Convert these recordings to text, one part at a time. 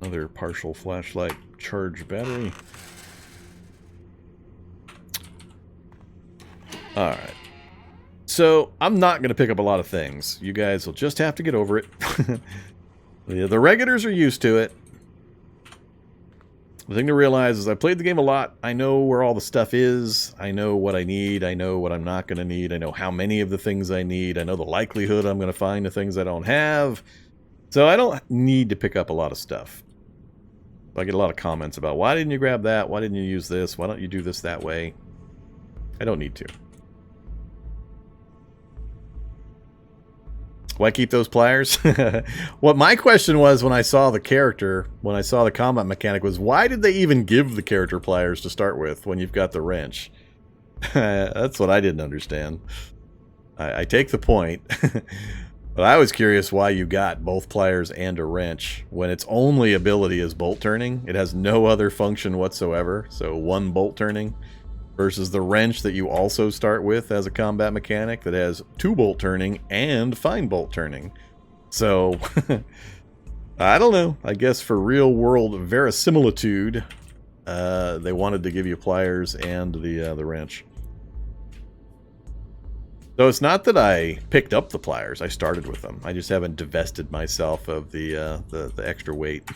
Another partial flashlight charge battery. Alright. So, I'm not going to pick up a lot of things. You guys will just have to get over it. The regulars are used to it. The thing to realize is I played the game a lot. I know where all the stuff is. I know what I need. I know what I'm not going to need. I know how many of the things I need. I know the likelihood I'm going to find the things I don't have. So I don't need to pick up a lot of stuff. I get a lot of comments about, why didn't you grab that? Why didn't you use this? Why don't you do this that way? I don't need to. Why keep those pliers? What my question was when I saw the character, when I saw the combat mechanic, was why did they even give the character pliers to start with when you've got the wrench? That's what I didn't understand. I take the point. But I was curious why you got both pliers and a wrench when its only ability is bolt turning. It has no other function whatsoever. So one bolt turning versus the wrench that you also start with as a combat mechanic that has 2 bolt turning and fine bolt turning. So, I don't know. I guess for real world verisimilitude, they wanted to give you pliers and the wrench. So it's not that I picked up the pliers. I started with them. I just haven't divested myself of the extra weight.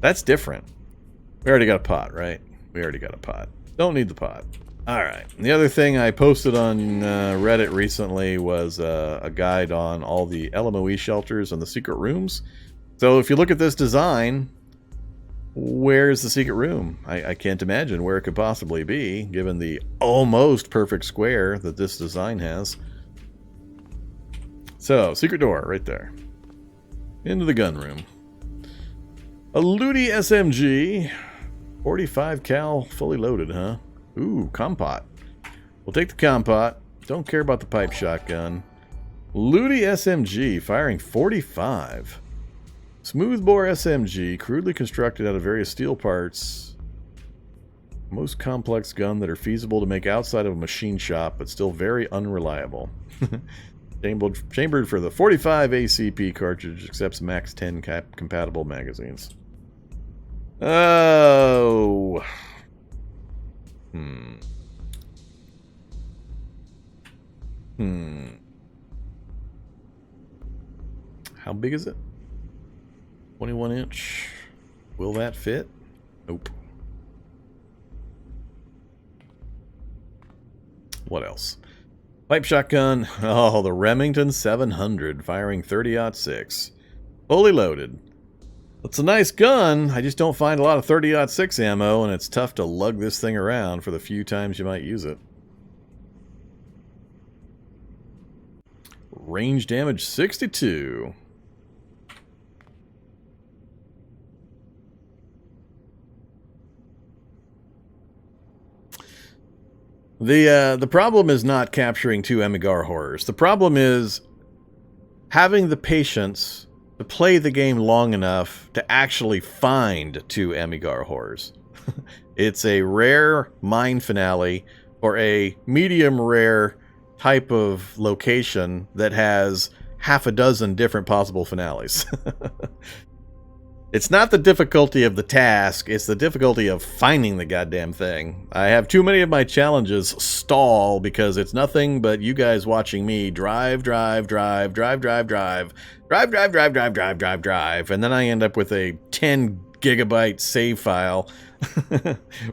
That's different. We already got a pot, right? We already got a pot. Don't need the pot. Alright. The other thing I posted on Reddit recently was a guide on all the LMOE shelters and the secret rooms. So if you look at this design, where's the secret room? I can't imagine where it could possibly be, given the almost perfect square that this design has. So, secret door right there. Into the gun room. A Looty SMG. 45 cal, fully loaded, huh? Ooh, compot. We'll take the compot. Don't care about the pipe shotgun. Looty SMG, firing 45. Smoothbore SMG, crudely constructed out of various steel parts. Most complex gun that are feasible to make outside of a machine shop, but still very unreliable. Chambered for the 45 ACP cartridge, accepts max 10 compatible magazines. Oh. How big is it? 21 inch. Will that fit? Nope. What else? Pipe shotgun. Oh, the Remington 700, firing 30-06. Fully loaded. It's a nice gun. I just don't find a lot of 30-06 ammo, and it's tough to lug this thing around for the few times you might use it. Range damage 62. The problem is not capturing 2 Emigar horrors. The problem is having the patience to play the game long enough to actually find 2 Emigar horrors. It's a rare mine finale or a medium rare type of location that has half a dozen different possible finales. It's not the difficulty of the task, it's the difficulty of finding the goddamn thing. I have too many of my challenges stall because it's nothing but you guys watching me drive, and then I end up with a 10 gigabyte save file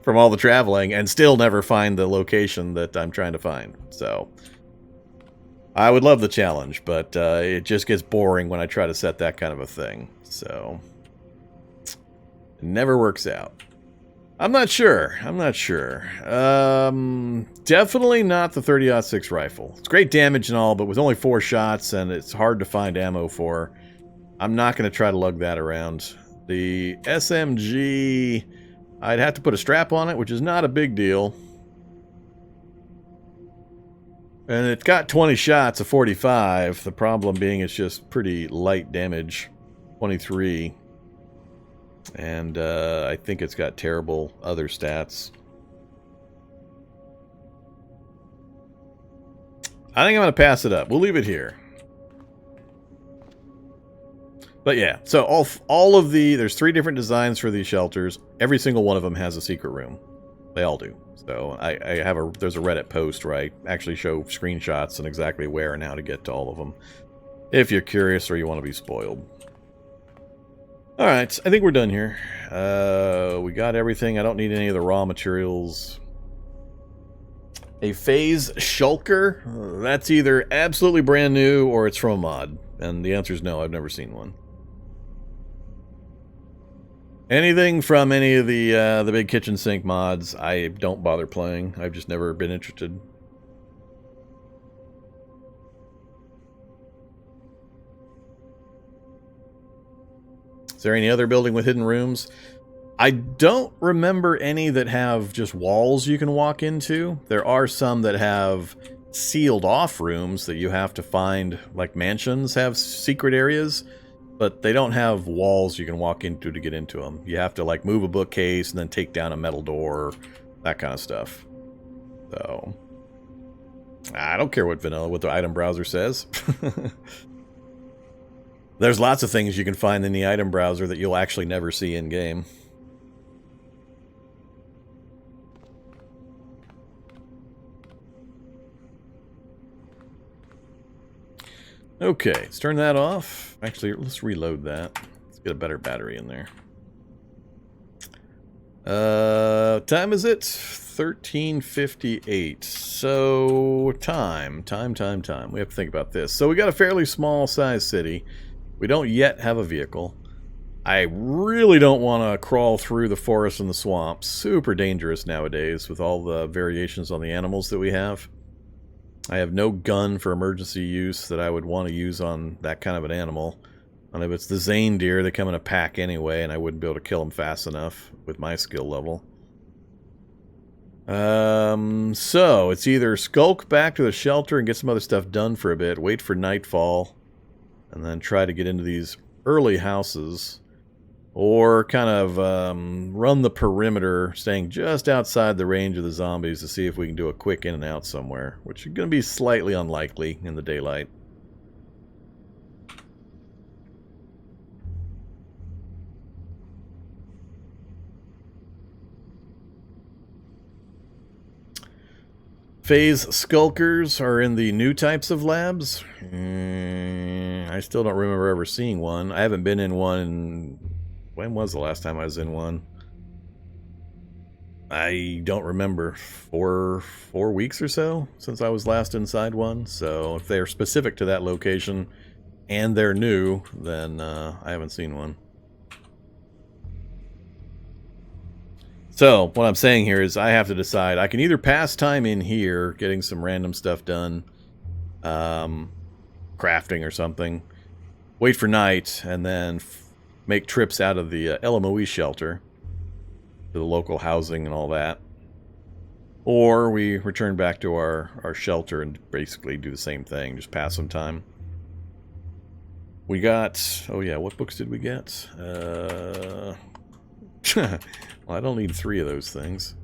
from all the traveling and still never find the location that I'm trying to find. So, I would love the challenge, but it just gets boring when I try to set that kind of a thing. So, it never works out. I'm not sure. Definitely not the 30-06 rifle. It's great damage and all, but with only 4 shots and it's hard to find ammo for, I'm not going to try to lug that around. The SMG, I'd have to put a strap on it, which is not a big deal. And it's got 20 shots of 45. The problem being it's just pretty light damage. 23. And I think it's got terrible other stats. I think I'm going to pass it up. We'll leave it here. But yeah, so all of there's 3 different designs for these shelters. Every single one of them has a secret room. They all do. So there's a Reddit post where I actually show screenshots and exactly where and how to get to all of them, if you're curious or you want to be spoiled. All right, I think we're done here. We got everything. I don't need any of the raw materials. A phase shulker? That's either absolutely brand new or it's from a mod. And the answer is no, I've never seen one. Anything from any of the big kitchen sink mods, I don't bother playing. I've just never been interested. Is there any other building with hidden rooms? I don't remember any that have just walls you can walk into. There are some that have sealed off rooms that you have to find, like mansions have secret areas, but they don't have walls you can walk into to get into them. You have to like move a bookcase and then take down a metal door, that kind of stuff. So I don't care what the item browser says. There's lots of things you can find in the item browser that you'll actually never see in game. Okay, let's turn that off. Actually, let's reload that. Let's get a better battery in there. Time is it? 13:58. So, time. We have to think about this. So we got a fairly small size city. We don't yet have a vehicle. I really don't want to crawl through the forest and the swamps. Super dangerous nowadays with all the variations on the animals that we have. I have no gun for emergency use that I would want to use on that kind of an animal. And if it's the Zane deer, they come in a pack anyway, and I wouldn't be able to kill them fast enough with my skill level. So it's either skulk back to the shelter and get some other stuff done for a bit, wait for nightfall, and then try to get into these early houses, or kind of run the perimeter, staying just outside the range of the zombies to see if we can do a quick in and out somewhere, which is going to be slightly unlikely in the daylight. Phase skulkers are in the new types of labs. I still don't remember ever seeing one. I haven't been in one. When was the last time I was in one? I don't remember. Four weeks or so since I was last inside one. So if they're specific to that location and they're new, then I haven't seen one. So what I'm saying here is I have to decide. I can either pass time in here getting some random stuff done, crafting or something, wait for night, and then make trips out of the LMOE shelter to the local housing and all that. Or we return back to our shelter and basically do the same thing, just pass some time. We got, oh yeah, what books did we get? Well, I don't need 3 of those things.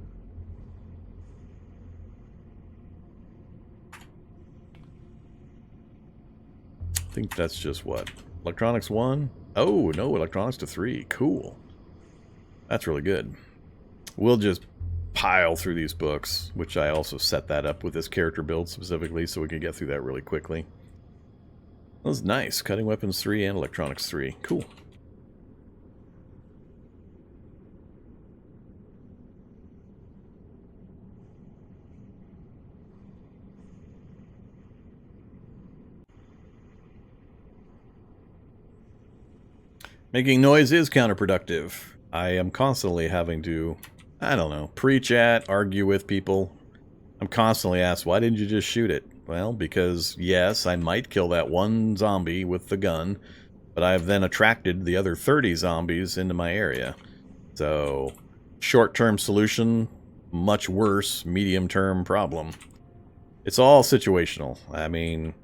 I think that's just what? Electronics 1? Oh, no, electronics to 3. Cool. That's really good. We'll just pile through these books, which I also set that up with this character build specifically so we can get through that really quickly. That was nice. Cutting weapons 3 and electronics 3. Cool. Making noise is counterproductive. I am constantly having to, I don't know, preach at, argue with people. I'm constantly asked, why didn't you just shoot it? Well, because yes, I might kill that one zombie with the gun, but I've then attracted the other 30 zombies into my area. So, short-term solution, much worse medium-term problem. It's all situational. I mean,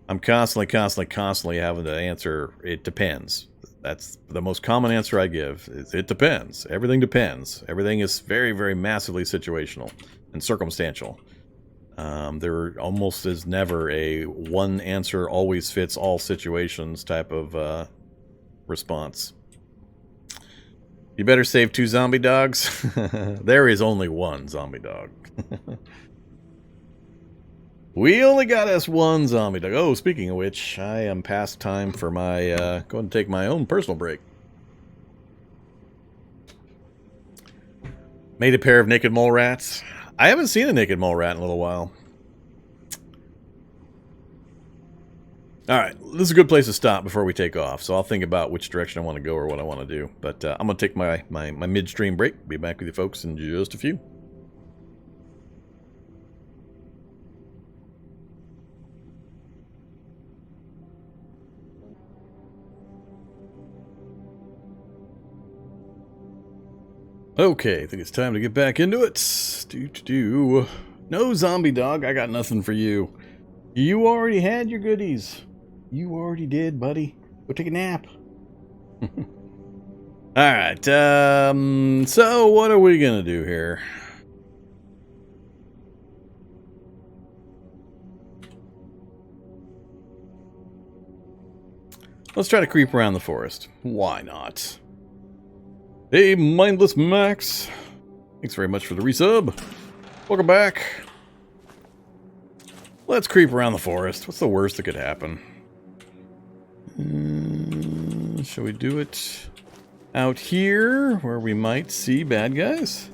I'm constantly having to answer, it depends. That's the most common answer I give. It depends. Everything depends. Everything is very, very massively situational and circumstantial. There almost is never a one answer always fits all situations type of response. You better save 2 zombie dogs. There is only 1 zombie dog. We only got us 1 zombie dog. Oh, speaking of which, I am past time for my, going to take my own personal break. Made a pair of naked mole rats. I haven't seen a naked mole rat in a little while. Alright, this is a good place to stop before we take off, so I'll think about which direction I want to go or what I want to do. But I'm going to take my midstream break. Be back with you folks in just a few. Okay, I think it's time to get back into it. No, zombie dog, I got nothing for you. You already had your goodies. You already did, buddy. Go take a nap. Alright, so what are we gonna do here? Let's try to creep around the forest. Why not? Hey, Mindless Max. Thanks very much for the resub. Welcome back. Let's creep around the forest. What's the worst that could happen? Shall we do it out here where we might see bad guys?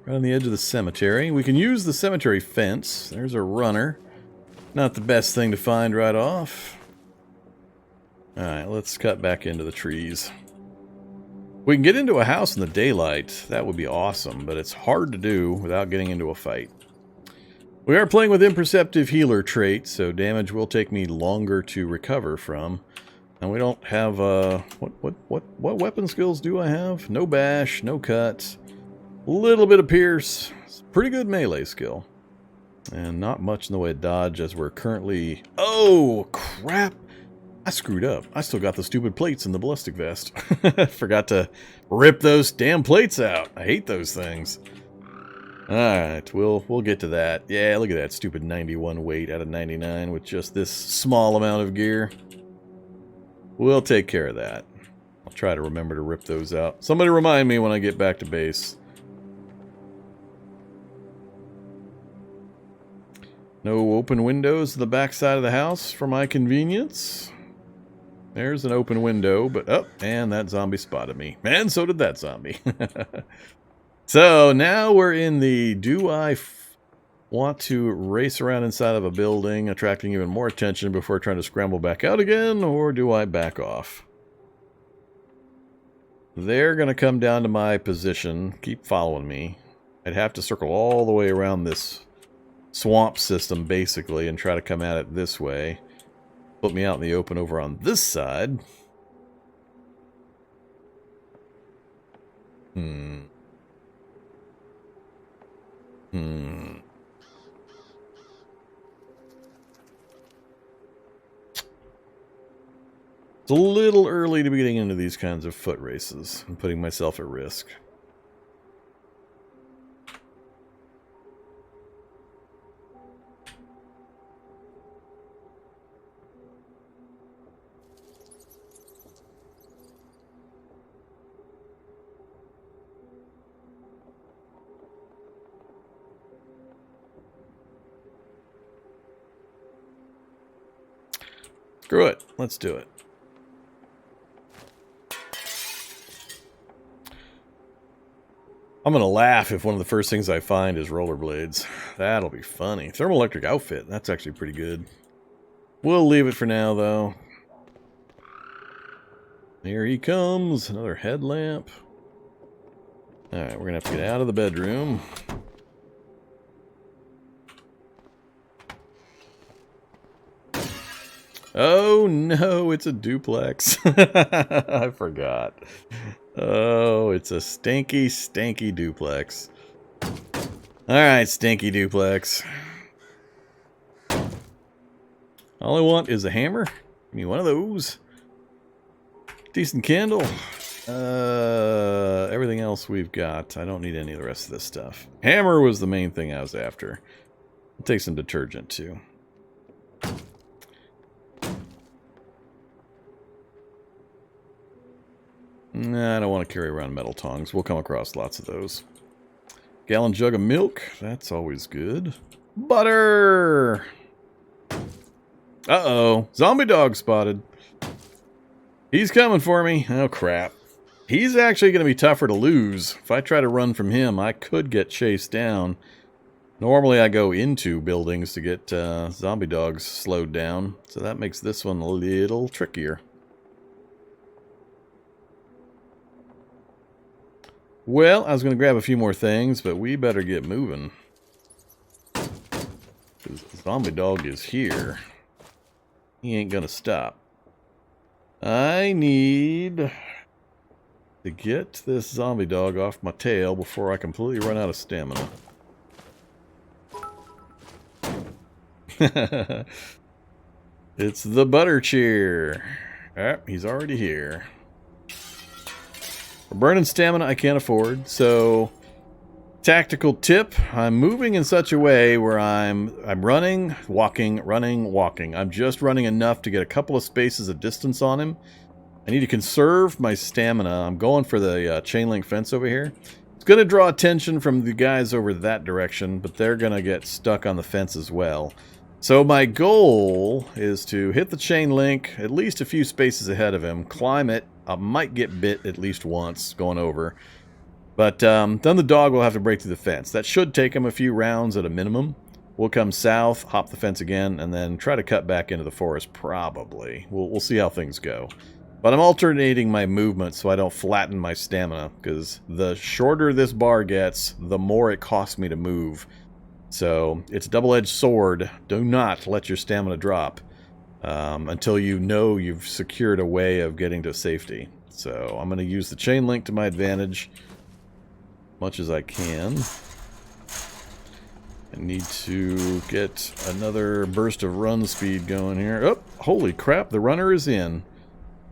Right on the edge of the cemetery. We can use the cemetery fence. There's a runner. Not the best thing to find right off. Alright, let's cut back into the trees. We can get into a house in the daylight. That would be awesome, but it's hard to do without getting into a fight. We are playing with imperceptive healer trait, so damage will take me longer to recover from. And we don't have, what weapon skills do I have? No bash, no cut, a little bit of pierce. It's a pretty good melee skill. And not much in the way of dodge as we're currently... Oh, crap! I screwed up. I still got the stupid plates in the ballistic vest. Forgot to rip those damn plates out. I hate those things. Alright, we'll get to that. Yeah, look at that stupid 91 weight out of 99 with just this small amount of gear. We'll take care of that. I'll try to remember to rip those out. Somebody remind me when I get back to base. No open windows to the back side of the house for my convenience. There's an open window, but oh, and that zombie spotted me. And so did that zombie. So now we're in the do I want to race around inside of a building, attracting even more attention before trying to scramble back out again, or do I back off? They're going to come down to my position, keep following me. I'd have to circle all the way around this swamp system, basically, and try to come at it this way. Put me out in the open over on this side. It's a little early to be getting into these kinds of foot races and putting myself at risk. Screw it. Let's do it. I'm going to laugh if one of the first things I find is rollerblades. That'll be funny. Thermoelectric outfit. That's actually pretty good. We'll leave it for now, though. Here he comes. Another headlamp. Alright, we're going to have to get out of the bedroom. Oh no, it's a duplex. I forgot. Oh, it's a stanky, stanky duplex. Alright, stanky duplex. All I want is a hammer. Give me one of those. Decent candle. Everything else we've got. I don't need any of the rest of this stuff. Hammer was the main thing I was after. I'll take some detergent too. Nah, I don't want to carry around metal tongs. We'll come across lots of those. Gallon jug of milk. That's always good. Butter! Uh-oh. Zombie dog spotted. He's coming for me. Oh, crap. He's actually going to be tougher to lose. If I try to run from him, I could get chased down. Normally, I go into buildings to get zombie dogs slowed down. So that makes this one a little trickier. Well, I was going to grab a few more things, but we better get moving. Because zombie dog is here. He ain't going to stop. I need to get this zombie dog off my tail before I completely run out of stamina. It's the butter cheer. Alright, he's already here. For burning stamina I can't afford, so tactical tip, I'm moving in such a way where I'm running, walking, running, walking. I'm just running enough to get a couple of spaces of distance on him. I need to conserve my stamina. I'm going for the chain link fence over here. It's going to draw attention from the guys over that direction, but they're going to get stuck on the fence as well. So my goal is to hit the chain link at least a few spaces ahead of him, climb it. I might get bit at least once going over. But then the dog will have to break through the fence. That should take him a few rounds at a minimum. We'll come south, hop the fence again, and then try to cut back into the forest, probably. We'll see how things go. But I'm alternating my movement so I don't flatten my stamina, because the shorter this bar gets, the more it costs me to move. So it's a double-edged sword. Do not let your stamina drop until you know you've secured a way of getting to safety. So I'm going to use the chain link to my advantage much as I can. I need to get another burst of run speed going here. Oh, holy crap, the runner is in.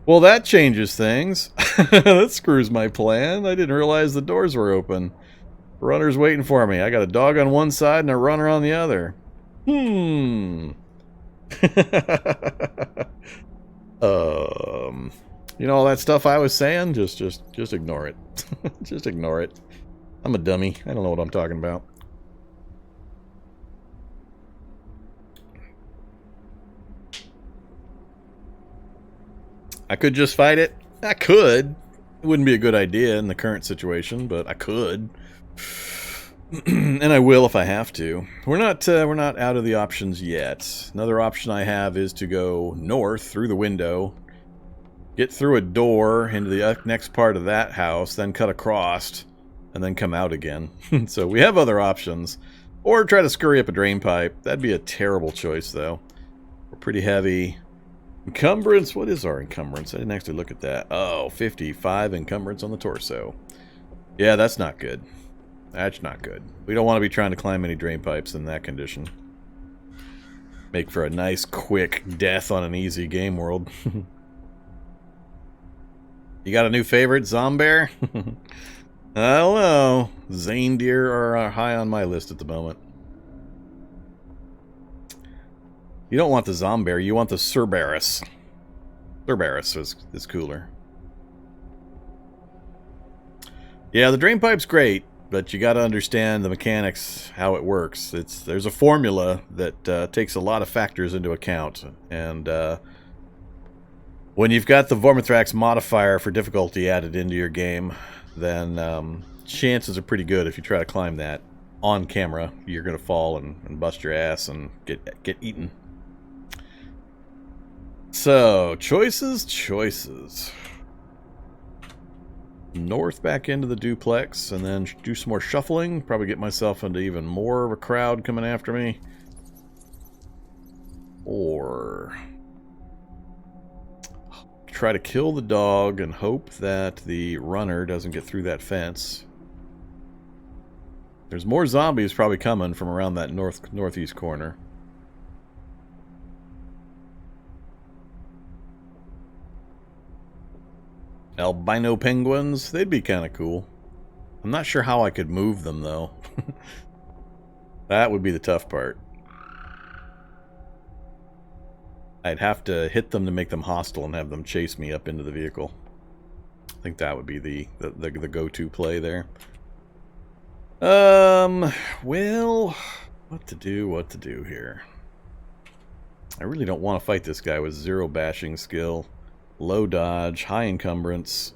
Well, that changes things. That screws my plan. I didn't realize the doors were open. The runner's waiting for me. I got a dog on one side and a runner on the other. You know all that stuff I was saying? Just ignore it. Just ignore it. I'm a dummy. I don't know what I'm talking about. I could just fight it. I could. It wouldn't be a good idea in the current situation, but I could. And I will if I have to. We're not out of the options yet. Another option I have is to go north through the window, get through a door into the next part of that house, then cut across, and then come out again. So we have other options. Or try to scurry up a drain pipe. That'd be a terrible choice, though. We're pretty heavy. Encumbrance? What is our encumbrance? I didn't actually look at that. Oh, 55 encumbrance on the torso. Yeah, that's not good. That's not good. We don't want to be trying to climb any drain pipes in that condition. Make for a nice, quick death on an easy game world. You got a new favorite, Zombear? I don't know. Zaindeer are high on my list at the moment. You don't want the Zombear, you want the Cerberus. Cerberus is cooler. Yeah, the drain pipe's great, but you gotta understand the mechanics, how it works. There's a formula that takes a lot of factors into account, and when you've got the Vormithrax modifier for difficulty added into your game, then chances are pretty good if you try to climb that on camera, you're gonna fall and bust your ass and get eaten. So, choices. North back into the duplex, and then do some more shuffling. Probably get myself into even more of a crowd coming after me. Or try to kill the dog and hope that the runner doesn't get through that fence. There's more zombies probably coming from around that northeast corner. Albino penguins, they'd be kind of cool. I'm not sure how I could move them, though. That would be the tough part. I'd have to hit them to make them hostile and have them chase me up into the vehicle. think that would be the go-to play there. Well, what to do here? I really don't want to fight this guy with 0 bashing skill, low dodge, high encumbrance.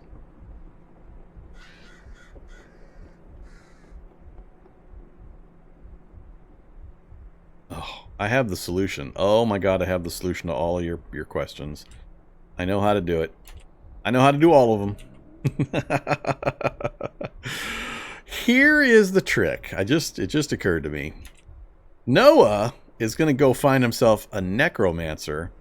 Oh, I have the solution. Oh my god, I have the solution to all of your questions. I know how to do it. I know how to do all of them. Here is the trick. It just occurred to me. Noah is going to go find himself a necromancer,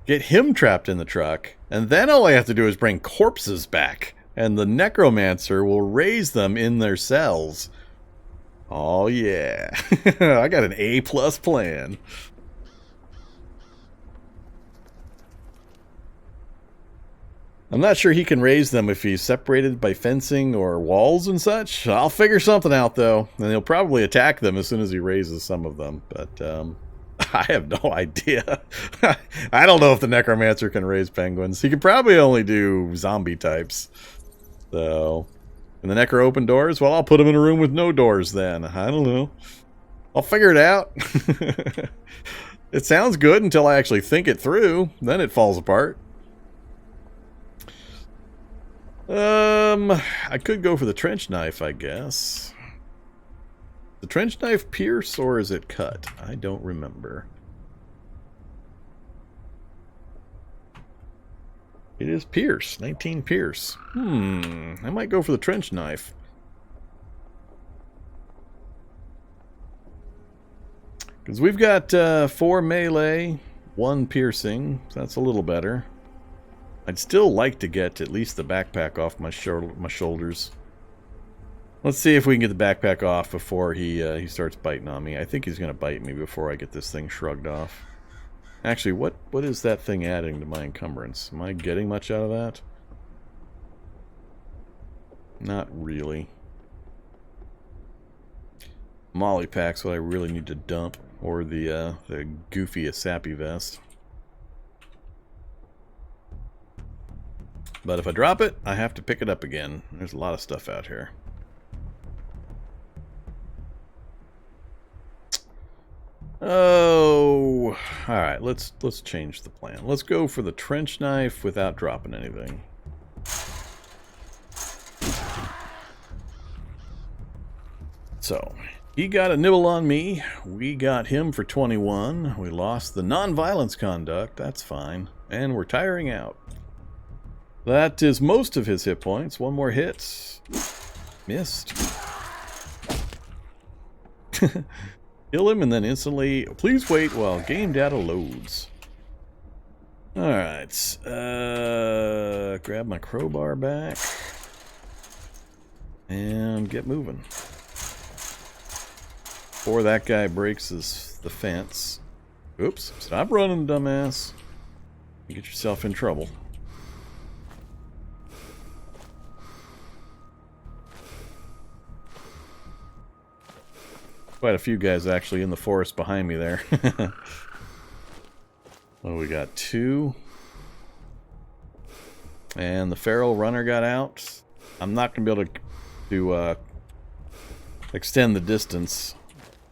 get him trapped in the truck, and then all I have to do is bring corpses back, and the necromancer will raise them in their cells. Oh yeah. I got an A+ plan. I'm not sure he can raise them if he's separated by fencing or walls and such. I'll figure something out, though. And he'll probably attack them as soon as he raises some of them. But I have no idea. I don't know if the Necromancer can raise penguins. He can probably only do zombie types. So, can the Necro open doors? Well, I'll put him in a room with no doors then. I don't know. I'll figure it out. It sounds good until I actually think it through. Then it falls apart. I could go for the trench knife, I guess. The trench knife pierce or is it cut? I don't remember. It is pierce, 19 pierce. I might go for the trench knife. Because we've got 4 melee, 1 piercing. So that's a little better. I'd still like to get at least the backpack off my shoulders. Let's see if we can get the backpack off before he starts biting on me. I think he's going to bite me before I get this thing shrugged off. Actually, what is that thing adding to my encumbrance? Am I getting much out of that? Not really. Molly pack's what I really need to dump, or the goofy Asapi vest. But if I drop it, I have to pick it up again. There's a lot of stuff out here. Oh, all right. Let's change the plan. Let's go for the trench knife without dropping anything. So, he got a nibble on me. We got him for 21. We lost the non-violence conduct. That's fine. And we're tiring out. That is most of his hit points. 1 more hit. Missed. Kill him and then instantly... Please wait while game data loads. Alright. Grab my crowbar back. And get moving. Before that guy breaks the fence. Oops. Stop running, dumbass. You get yourself in trouble. Quite a few guys actually in the forest behind me there. Well, we got 2. And the feral runner got out. I'm not going to be able to extend the distance.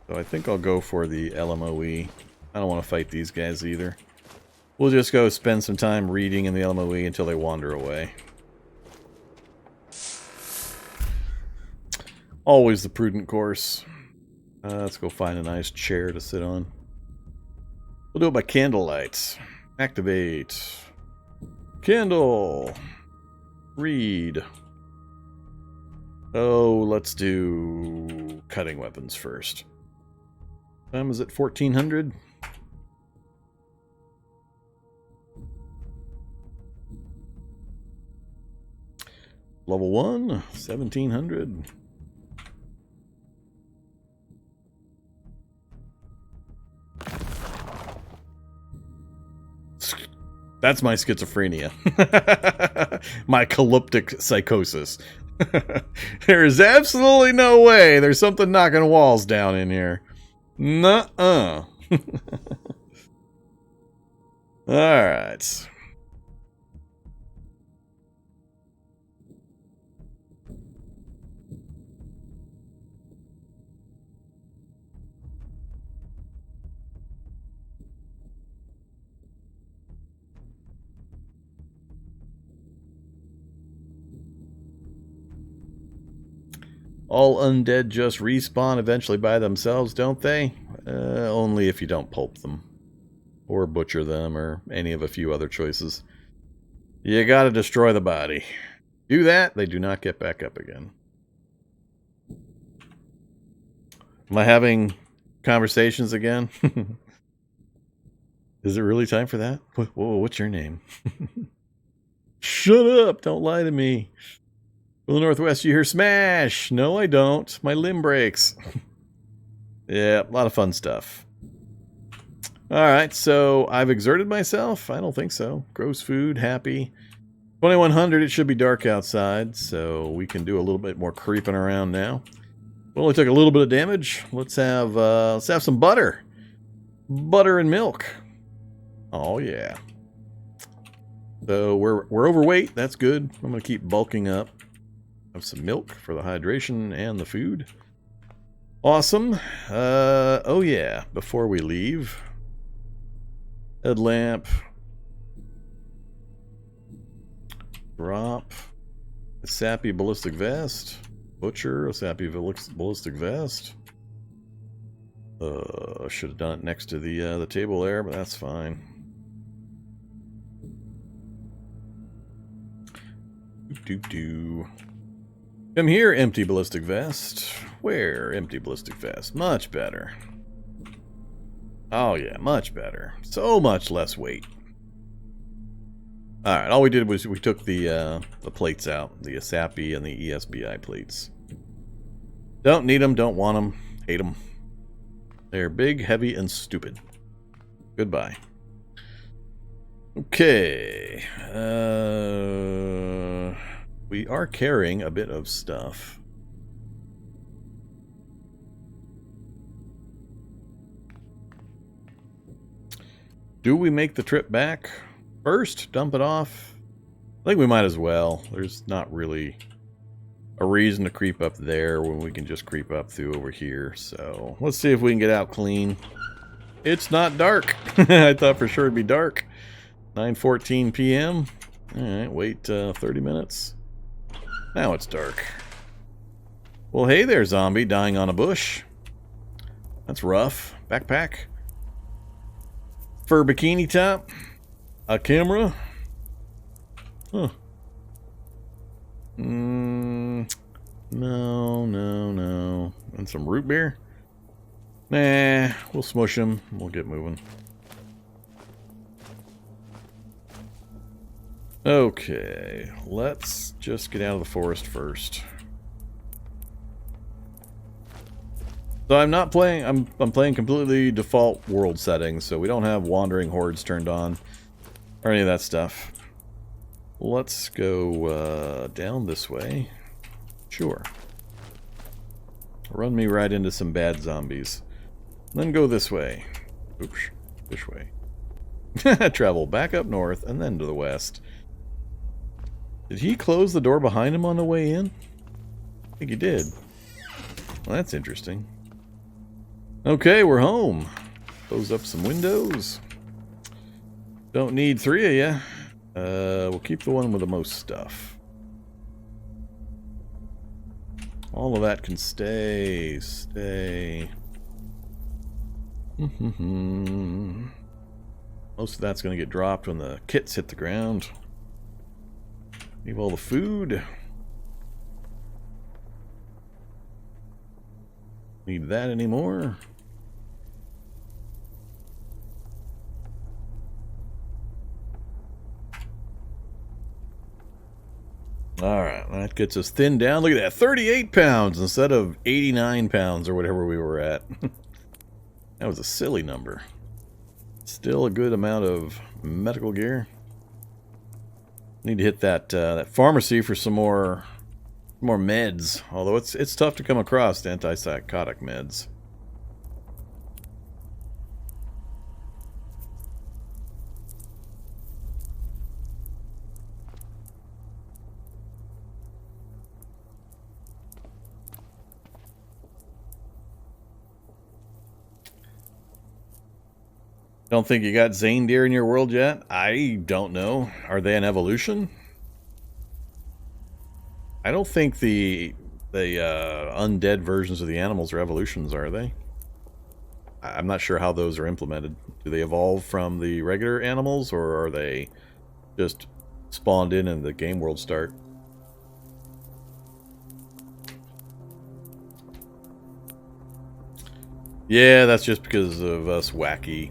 So I think I'll go for the LMOE. I don't want to fight these guys either. We'll just go spend some time reading in the LMOE until they wander away. Always the prudent course. Let's go find a nice chair to sit on. We'll do it by candlelight. Activate. Candle. Read. Oh, let's do cutting weapons first. Time is it 1400? Level 1, 1700. That's my schizophrenia. My calyptic psychosis. There is absolutely no way there's something knocking walls down in here. Nuh-uh. Alright. All undead just respawn eventually by themselves, don't they? Only if you don't pulp them. Or butcher them, or any of a few other choices. You gotta destroy the body. Do that, they do not get back up again. Am I having conversations again? Is it really time for that? Whoa, what's your name? Shut up! Don't lie to me. From the northwest, you hear smash! No, I don't. My limb breaks. Yeah, a lot of fun stuff. Alright, so I've exerted myself? I don't think so. Gross food, happy. 2100, it should be dark outside, so we can do a little bit more creeping around now. Only took a little bit of damage. Let's have some butter. Butter and milk. Oh yeah. So we're overweight. That's good. I'm gonna keep bulking up. Have some milk for the hydration and the food. Awesome. Oh yeah. Before we leave, headlamp. Drop. A sappy ballistic vest. Butcher, a sappy ballistic vest. Should have done it next to the table there, but that's fine. Come here, empty ballistic vest. Where? Empty ballistic vest. Much better. Oh yeah, much better. So much less weight. Alright, all we did was we took the plates out. The ASAPI and the ESBI plates. Don't need them, don't want them, hate them. They're big, heavy, and stupid. Goodbye. Okay. We are carrying a bit of stuff. Do we make the trip back first? Dump it off? I think we might as well. There's not really a reason to creep up there when we can just creep up through over here. So let's see if we can get out clean. It's not dark. I thought for sure it'd be dark. 9:14 p.m. Alright, wait 30 minutes. Now it's dark. Well, hey there, zombie dying on a bush. That's rough. Backpack. Fur bikini top. A camera. Huh. No. And some root beer? Nah, we'll smush him. We'll get moving. Okay, let's just get out of the forest first. So I'm not playing, I'm playing completely default world settings, so we don't have wandering hordes turned on or any of that stuff. Let's go down this way. Sure. Run me right into some bad zombies. Then go this way. Oops, this way. Travel back up north and then to the west. Did he close the door behind him on the way in? I think he did. Well, that's interesting. Okay, we're home. Close up some windows. Don't need 3 of you. We'll keep the one with the most stuff. All of that can stay. Most of that's going to get dropped when the kits hit the ground. Leave all the food. Need that anymore? Alright, that gets us thinned down. Look at that, 38 pounds instead of 89 pounds or whatever we were at. That was a silly number. Still a good amount of medical gear. Need to hit that that pharmacy for some more meds. Although it's tough to come across antipsychotic meds. Don't think you got Zane deer in your world yet? I don't know. Are they an evolution? I don't think the the undead versions of the animals or evolutions, are they? I'm not sure how those are implemented. Do they evolve from the regular animals, or are they just spawned in the game world start? Yeah, that's just because of us wacky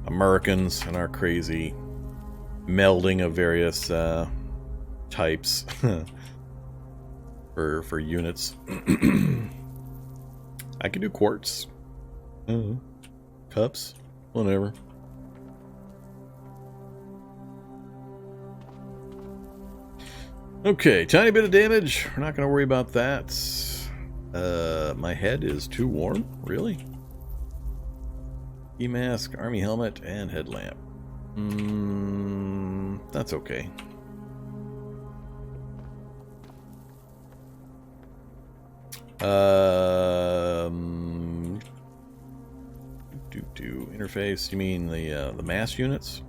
Americans and our crazy melding of various types for units. I can do quartz. Cups. Whatever. Okay, tiny bit of damage. We're not going to worry about that. My head is too warm? Really? Key mask, army helmet, and headlamp. That's okay. Interface. You mean the mass units?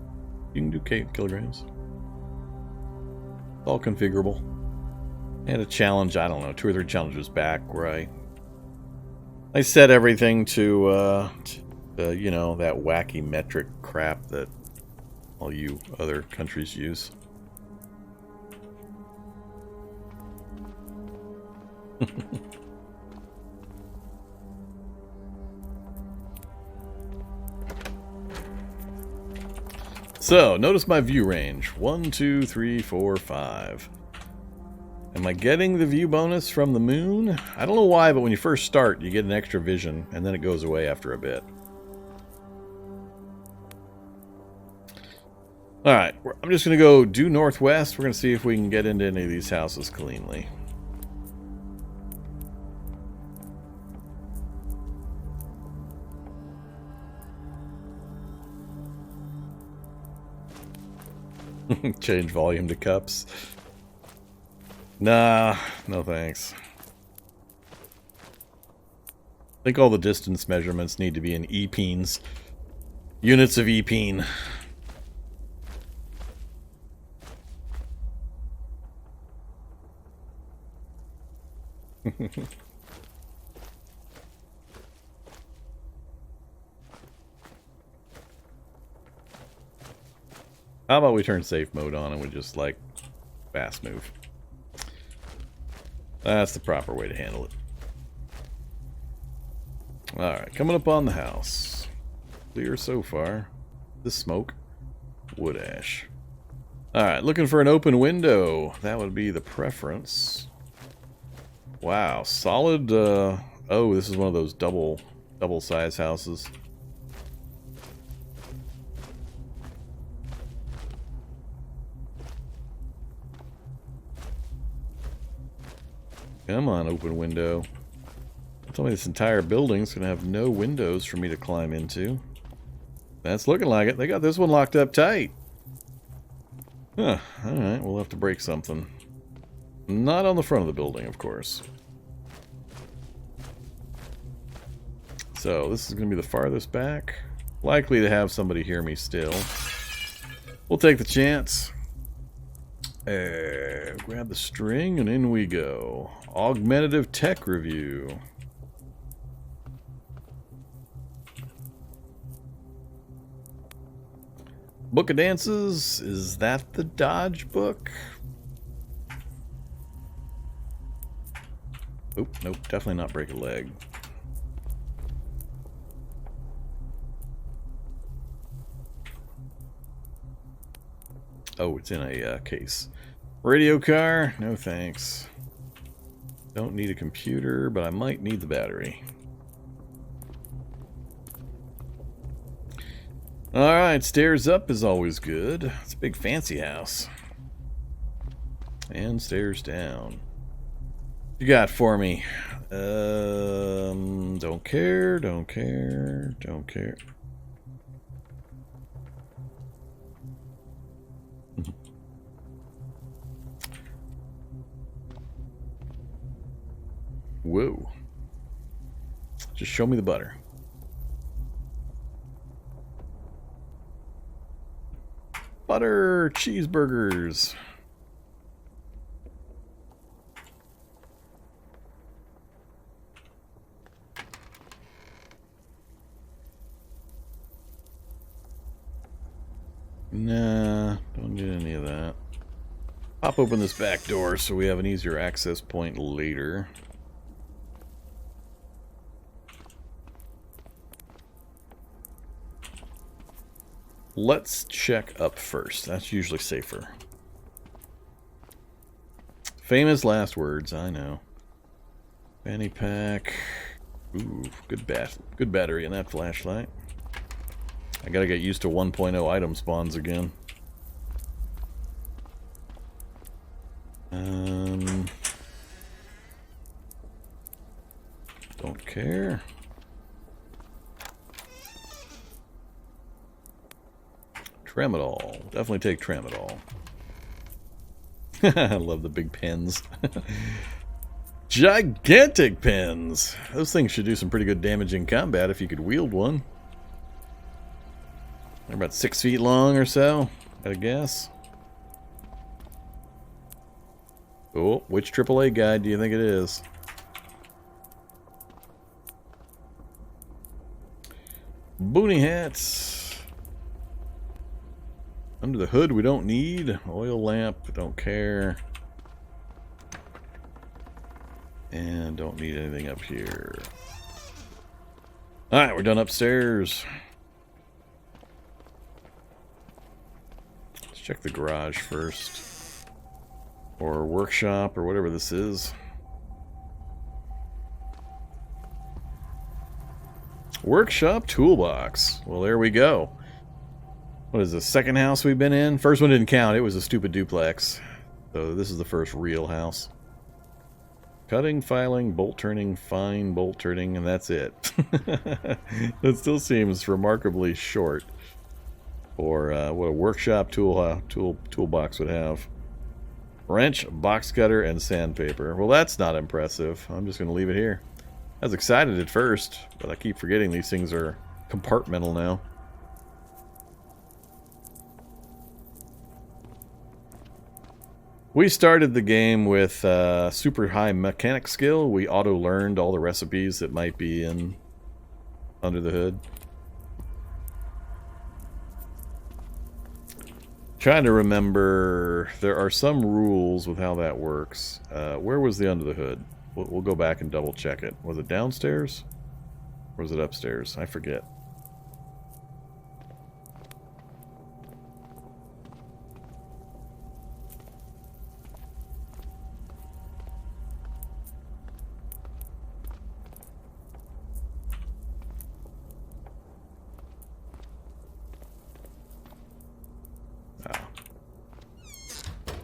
You can do kilograms. It's all configurable. I had a challenge. I don't know, 2 or 3 challenges back where I set everything to you know, that wacky metric crap that all you other countries use. So, notice my view range. 1, 2, 3, 4, 5. Am I getting the view bonus from the moon? I don't know why, but when you first start, you get an extra vision, and then it goes away after a bit. Alright, I'm just going to go due northwest. We're going to see if we can get into any of these houses cleanly. Change volume to cups. Nah, no thanks. I think all the distance measurements need to be in epeens. Units of epeen. How about we turn safe mode on and we just, like, fast move? That's the proper way to handle it. Alright, coming up on the house. Clear so far. This smoke. Wood ash. Alright, looking for an open window. That would be the preference. Wow, solid, oh, this is one of those double size houses. Come on, open window. Tell me this entire building's gonna have no windows for me to climb into. That's looking like it. They got this one locked up tight. Huh, alright, we'll have to break something. Not on the front of the building, of course. So, this is gonna be the farthest back. Likely to have somebody hear me still. We'll take the chance. Grab the string and in we go. Augmentative tech review. Book of Dances. Is that the dodge book? Oop, nope, definitely not break a leg. Oh, it's in a case. Radio car? No thanks. Don't need a computer, but I might need the battery. Alright, stairs up is always good. It's a big fancy house. And stairs down. What you got for me? Don't care, don't care, don't care. Whoa. Just show me the butter. Butter cheeseburgers. Pop open this back door so we have an easier access point later. Let's check up first. That's usually safer. Famous last words, I know. Fanny pack. Ooh, good battery in that flashlight. I gotta get used to 1.0 item spawns again. Don't care. Tramadol. Definitely take Tramadol. I love the big pens. Gigantic pens! Those things should do some pretty good damage in combat if you could wield one. They're about 6 feet long or so, I'd guess. Oh, which AAA guide do you think it is? Boonie hats. Under the hood we don't need. Oil lamp, don't care. And don't need anything up here. Alright, we're done upstairs. Let's check the garage first. Or workshop, or whatever this is. Workshop toolbox. Well, there we go. What is the second house we've been in? First one didn't count. It was a stupid duplex. So this is the first real house. Cutting, filing, bolt turning, fine bolt turning, and that's it. That still seems remarkably short for what a workshop toolbox would have. Wrench, box cutter, and sandpaper. Well, that's not impressive. I'm just going to leave it here. I was excited at first, but I keep forgetting these things are compartmental now. We started the game with super high mechanic skill. We auto-learned all the recipes that might be in under the hood. Trying to remember, there are some rules with how that works. Where was the under the hood? We'll go back and double check it. Was it downstairs? Or was it upstairs? I forget.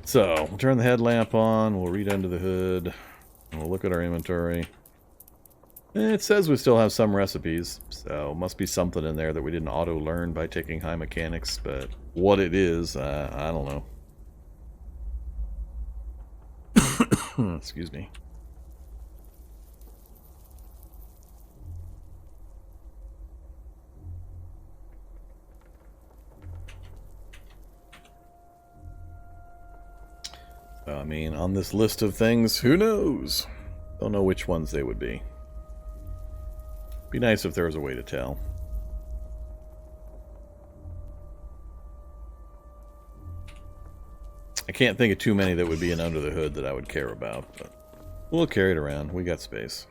So, we'll turn the headlamp on, we'll read under the hood, and we'll look at our inventory. It says we still have some recipes, so must be something in there that we didn't auto-learn by taking high mechanics, but what it is, I don't know. Excuse me. I mean, on this list of things, who knows? Don't know which ones they would be. Be nice if there was a way to tell. I can't think of too many that would be in under the hood that I would care about, but we'll carry it around. We got space.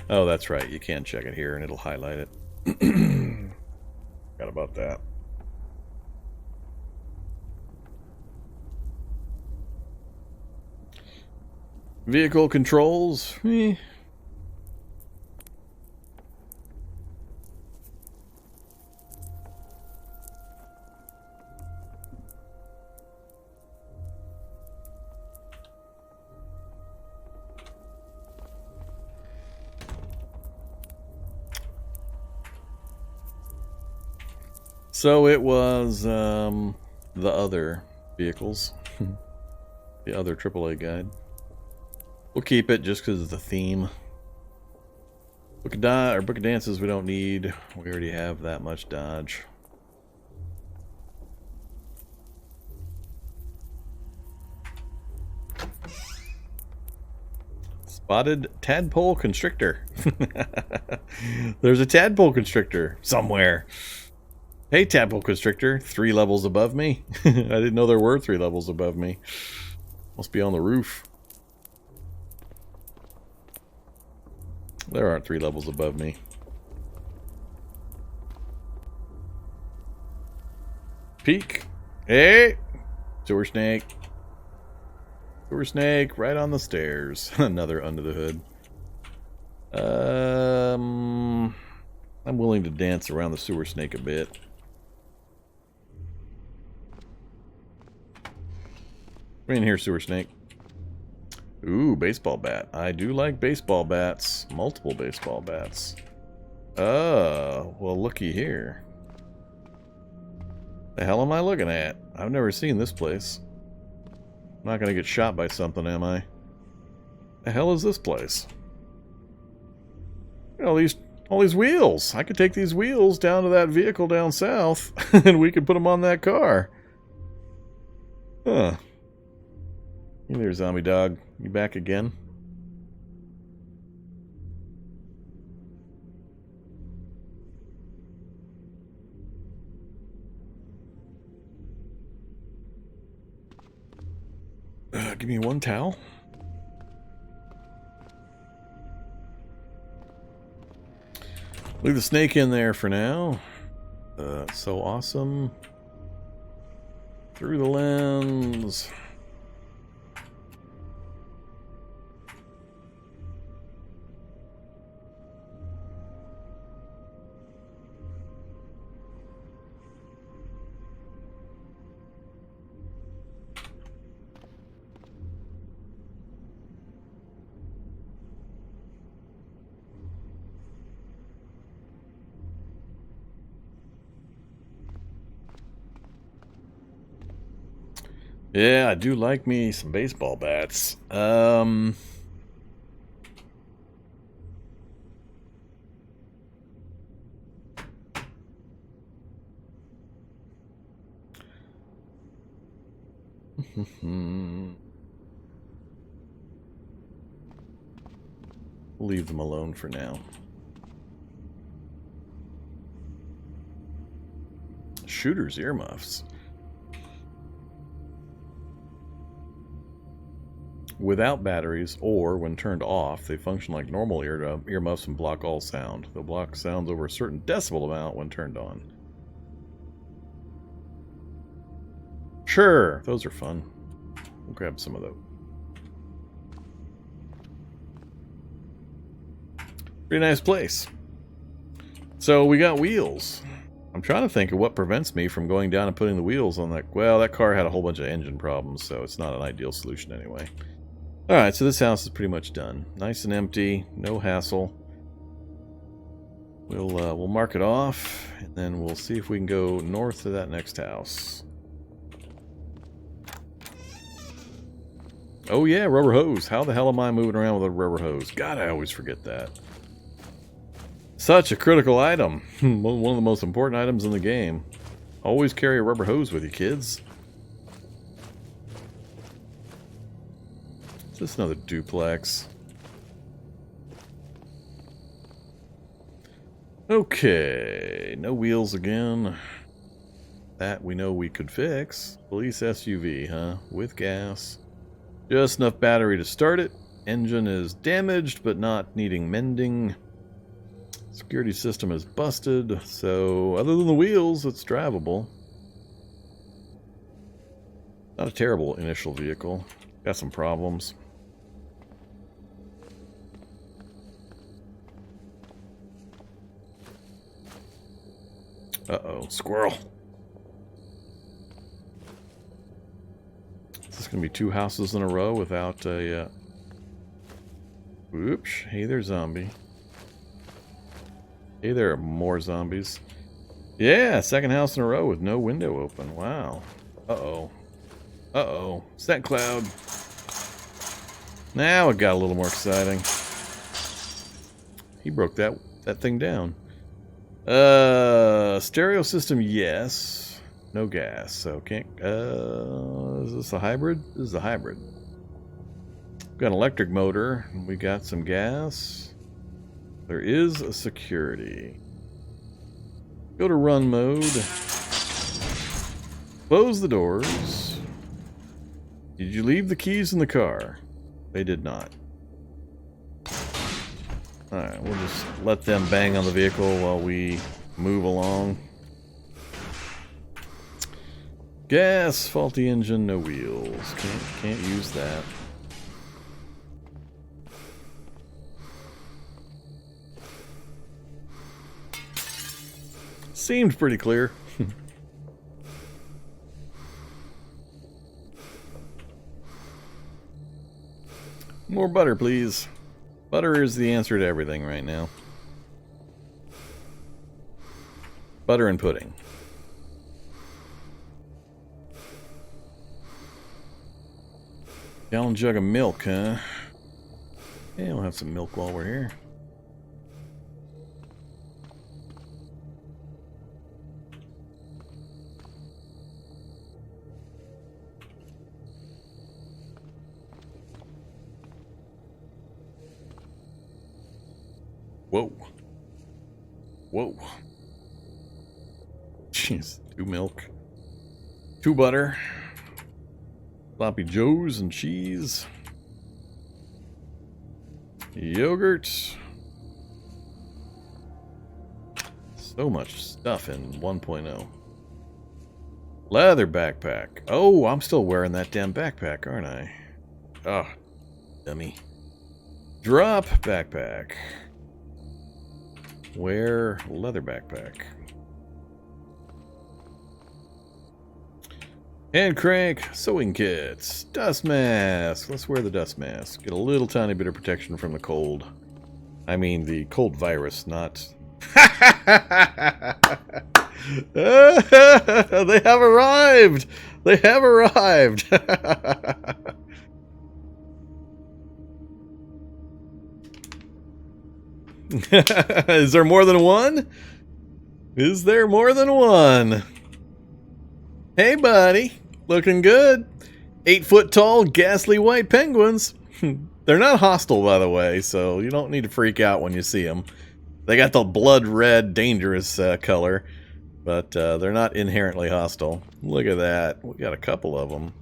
Oh, that's right. You can check it here and it'll highlight it. Forgot about that. Vehicle controls. So it was the other vehicles. The other AAA guide. We'll keep it just because of the theme. Book of dances we don't need. We already have that much dodge. Spotted tadpole constrictor. There's a tadpole constrictor somewhere. Hey, Tadpole Constrictor, 3 levels above me. I didn't know there were 3 levels above me. Must be on the roof. There aren't 3 levels above me. Peek. Hey! Sewer snake. Sewer snake right on the stairs. Another under the hood. I'm willing to dance around the sewer snake a bit. Come in here, sewer snake. Ooh, baseball bat. I do like baseball bats. Multiple baseball bats. Oh, well, looky here. The hell am I looking at? I've never seen this place. I'm not gonna get shot by something, am I? The hell is this place? You know, all these wheels. I could take these wheels down to that vehicle down south, and we could put them on that car. Huh. Hey there, zombie dog. You back again? Give me one towel. Leave the snake in there for now. So awesome. Through the lens. Yeah, I do like me some baseball bats. Leave them alone for now. Shooter's earmuffs. Without batteries, or when turned off, they function like normal earmuffs and block all sound. They'll block sounds over a certain decibel amount when turned on. Sure, those are fun. We'll grab some of those. Pretty nice place. So we got wheels. I'm trying to think of what prevents me from going down and putting the wheels on that. Well, that car had a whole bunch of engine problems, so it's not an ideal solution anyway. Alright, so this house is pretty much done. Nice and empty, no hassle. We'll mark it off, and then we'll see if we can go north to that next house. Oh yeah, rubber hose. How the hell am I moving around with a rubber hose? God, I always forget that. Such a critical item. One of the most important items in the game. Always carry a rubber hose with you, kids. Is this another duplex? Okay, no wheels again. That we know we could fix. Police SUV, huh? With gas. Just enough battery to start it. Engine is damaged, but not needing mending. Security system is busted, so other than the wheels, it's drivable. Not a terrible initial vehicle. Got some problems. Uh-oh, squirrel. Is this going to be 2 houses in a row without a... Oops. Hey there, zombie. Hey there, more zombies. Yeah, 2nd house in a row with no window open. Wow. Uh-oh. Uh-oh. It's that cloud. Now it got a little more exciting. He broke that thing down. Stereo system, yes. No gas, so can't... is this a hybrid? This is a hybrid. We've got an electric motor. We got some gas. There is a security. Go to run mode. Close the doors. Did you leave the keys in the car? They did not. Alright, we'll just let them bang on the vehicle while we move along. Gas, faulty engine, no wheels. Can't use that. Seemed pretty clear. More butter, please. Butter is the answer to everything right now. Butter and pudding. Gallon jug of milk, huh? Yeah, we'll have some milk while we're here. Whoa. Whoa. Jeez, 2 milk. 2 butter. Sloppy joes and cheese. Yogurt. So much stuff in 1.0. Leather backpack. Oh, I'm still wearing that damn backpack, aren't I? Oh, dummy. Drop backpack. Wear leather backpack. Hand crank, sewing kits, dust mask. Let's wear the dust mask. Get a little tiny bit of protection from the cold. I mean the cold virus, not... They have arrived! They have arrived! Is there more than one? Is there more than one? Hey, buddy. Looking good. 8-foot tall, ghastly white penguins. They're not hostile, by the way, so you don't need to freak out when you see them. They got the blood red, dangerous color, but they're not inherently hostile. Look at that. We got a couple of them.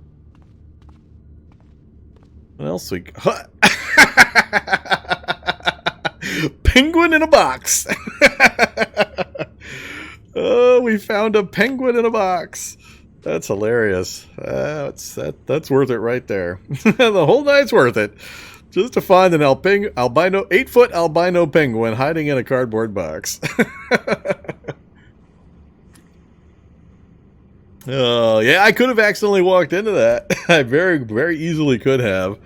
What else we got? Penguin in a box. Oh, we found a penguin in a box. That's hilarious. That's worth it right there. The whole night's worth it. Just to find an albino 8-foot albino penguin hiding in a cardboard box. Oh, yeah, I could have accidentally walked into that. I very, very easily could have.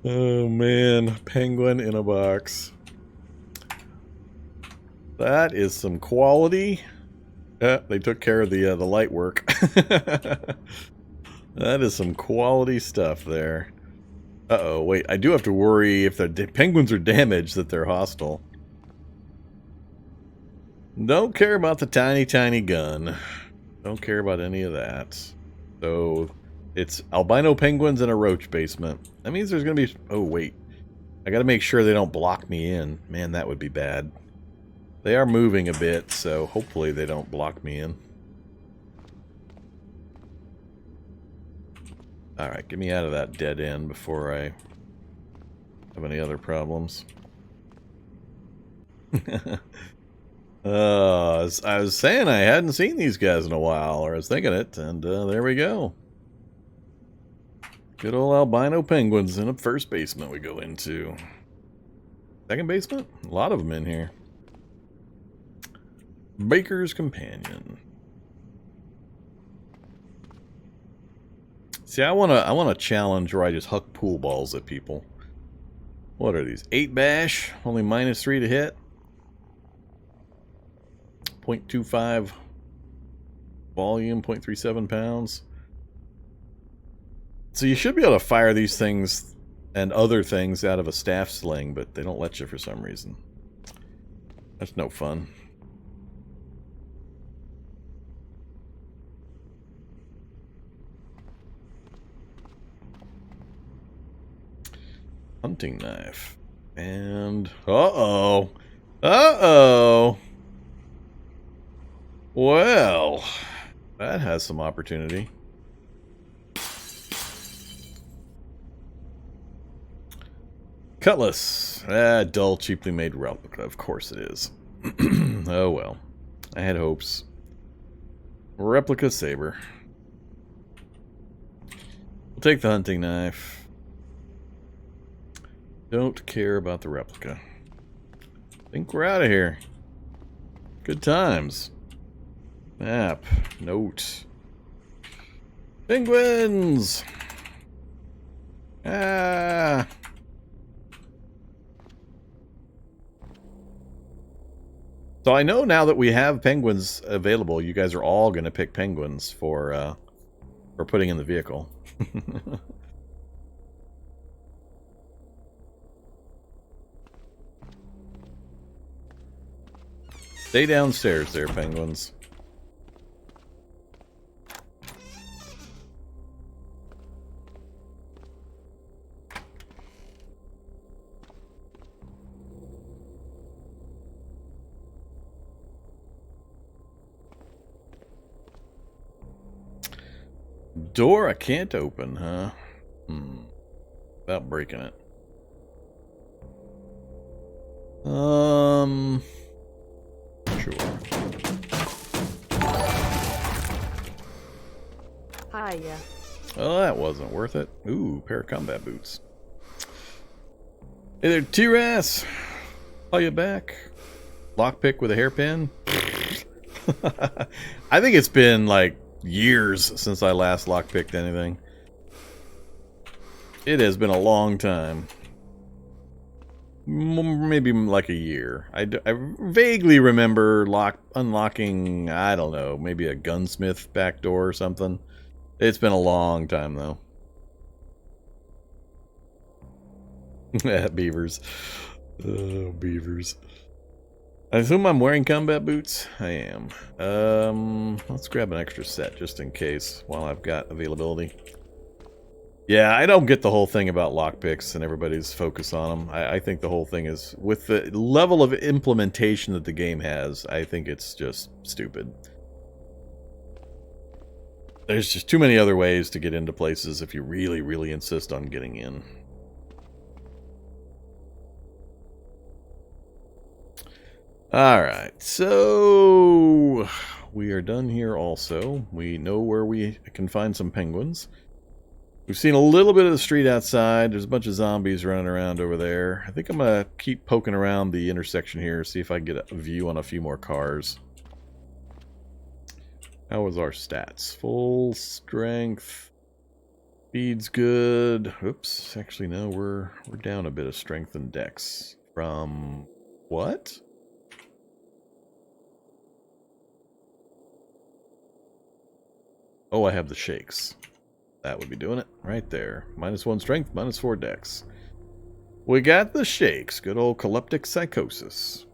Oh, man. Penguin in a box. That is some quality. Yeah, they took care of the light work. That is some quality stuff there. Uh-oh, wait. I do have to worry if the penguins are damaged that they're hostile. Don't care about the tiny, tiny gun. Don't care about any of that. So, it's albino penguins in a roach basement. That means there's going to be... Oh, wait. I got to make sure they don't block me in. Man, that would be bad. They are moving a bit, so hopefully they don't block me in. Alright, get me out of that dead end before I have any other problems. I was saying I hadn't seen these guys in a while, or I was thinking it, and there we go. Good old albino penguins in a first basement we go into. Second basement? A lot of them in here. Baker's Companion. See, I want a challenge where I just huck pool balls at people. What are these? 8 bash, only -3 to hit. 0.25 volume, 0.37 pounds. So you should be able to fire these things and other things out of a staff sling, but they don't let you for some reason. That's no fun. Hunting knife. And... Uh-oh. Uh-oh. Well, that has some opportunity. Cutlass. Dull, cheaply made replica. Of course it is. Oh well. I had hopes. Replica saber. We'll take the hunting knife. Don't care about the replica. Think we're out of here. Good times. Map. Note. Penguins! Ah! So I know now that we have penguins available, you guys are all going to pick penguins for putting in the vehicle. Stay downstairs there, penguins. Door I can't open, huh? About breaking it. Sure. Hiya. Oh, that wasn't worth it. Ooh, pair of combat boots. Hey there, T-Rass. Call you back. Lockpick with a hairpin. I think it's been like years since I last lockpicked anything. It has been a long time. Maybe like a year. I vaguely remember unlocking, I don't know, maybe a gunsmith back door or something. It's been a long time though. Beavers. Oh, beavers. I assume I'm wearing combat boots? I am. Let's grab an extra set just in case while I've got availability. Yeah, I don't get the whole thing about lockpicks and everybody's focus on them. I think the whole thing is, with the level of implementation that the game has, I think it's just stupid. There's just too many other ways to get into places if you really, really insist on getting in. Alright, so we are done here also. We know where we can find some penguins. We've seen a little bit of the street outside. There's a bunch of zombies running around over there. I think I'm going to keep poking around the intersection here, see if I can get a view on a few more cars. How was our stats? Full strength. Speed's good. Oops, actually no, we're down a bit of strength and dex. From what? Oh, I have the shakes. That would be doing it right there. -1 strength, -4 dex. We got the shakes. Good old Calyptic Psychosis.